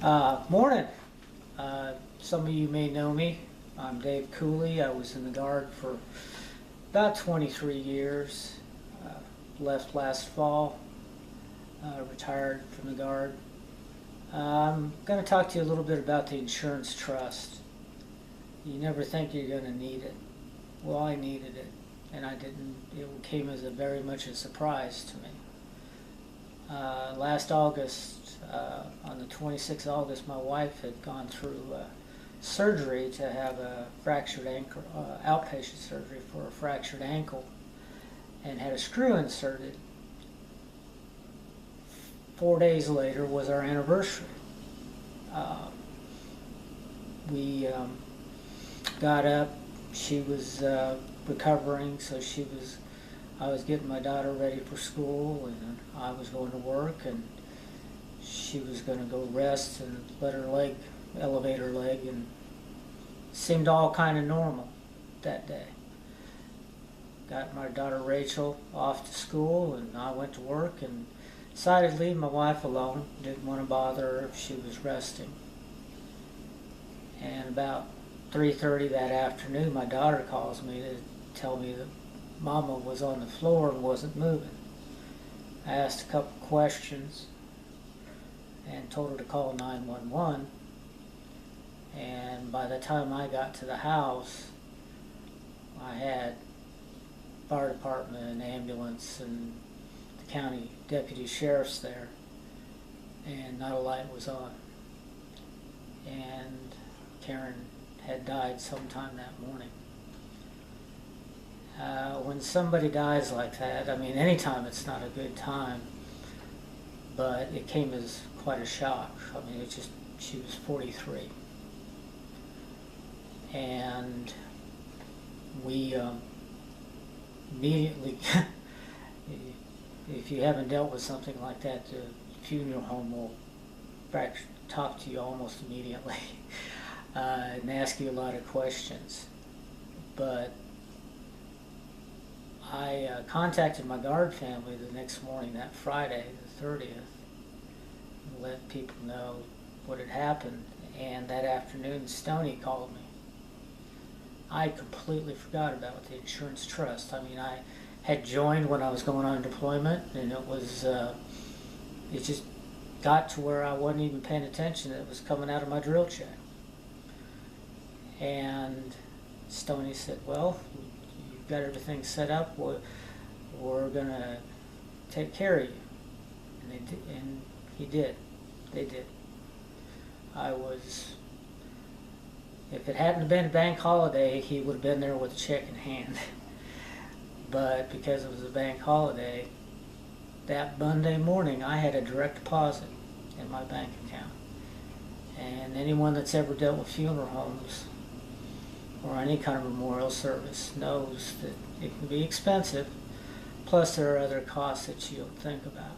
Morning. Some of you may know me. I'm Dave Cooley. I was in the Guard for about 23 years. Left last fall. Retired from the Guard. I'm going to talk to you a little bit about the insurance trust. You never think you're going to need it. Well, I needed it, and I didn't. It came as very much a surprise to me. Last August, on the 26th of August, my wife had gone through surgery to have a fractured ankle, outpatient surgery for a fractured ankle, and had a screw inserted. 4 days later was our anniversary. We got up. She was recovering, so I was getting my daughter ready for school, and I was going to work, and she was going to go rest and let her leg, elevate her leg, and it seemed all kind of normal that day. Got my daughter Rachel off to school, and I went to work, and decided to leave my wife alone. Didn't want to bother her if she was resting. And about 3:30 that afternoon, my daughter calls me to tell me that Mama was on the floor and wasn't moving. I asked a couple questions and told her to call 911. And by the time I got to the house, I had fire department and ambulance and the county deputy sheriffs there, and not a light was on. And Karen had died sometime that morning. When somebody dies like that, I mean, anytime it's not a good time, but it came as quite a shock. I mean, she was 43. And we immediately, if you haven't dealt with something like that, the funeral home will talk to you almost immediately and ask you a lot of questions. But I contacted my Guard family the next morning, that Friday, the 30th, and let people know what had happened. And that afternoon, Stoney called me. I completely forgot about the insurance trust. I mean, I had joined when I was going on deployment, and it just got to where I wasn't even paying attention. It was coming out of my drill check. And Stoney said, well, you've got everything set up. We're going to take care of you. And he did. They did. If it hadn't been a bank holiday, he would have been there with a check in hand. But because it was a bank holiday, that Monday morning I had a direct deposit in my bank account. And anyone that's ever dealt with funeral homes or any kind of memorial service knows that it can be expensive, plus there are other costs that you don't think about.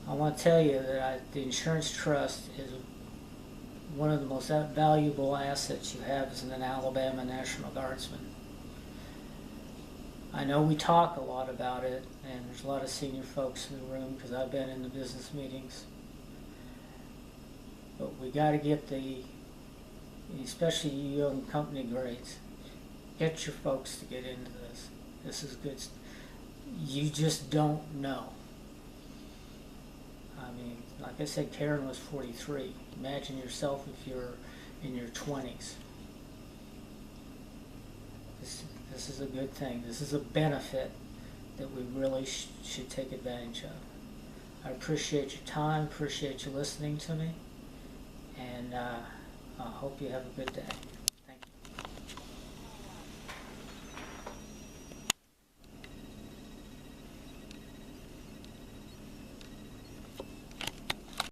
I want to tell you that the insurance trust is one of the most valuable assets you have as an Alabama National Guardsman. I know we talk a lot about it, and there's a lot of senior folks in the room because I've been in the business meetings. But we got to get especially you young company grades, get your folks to get into this. This is good. You just don't know. I mean, like I said, Karen was 43. Imagine yourself if you're in your 20s. This is a good thing. This is a benefit that we really should take advantage of. I appreciate your time, appreciate you listening to me, and I hope you have a good day.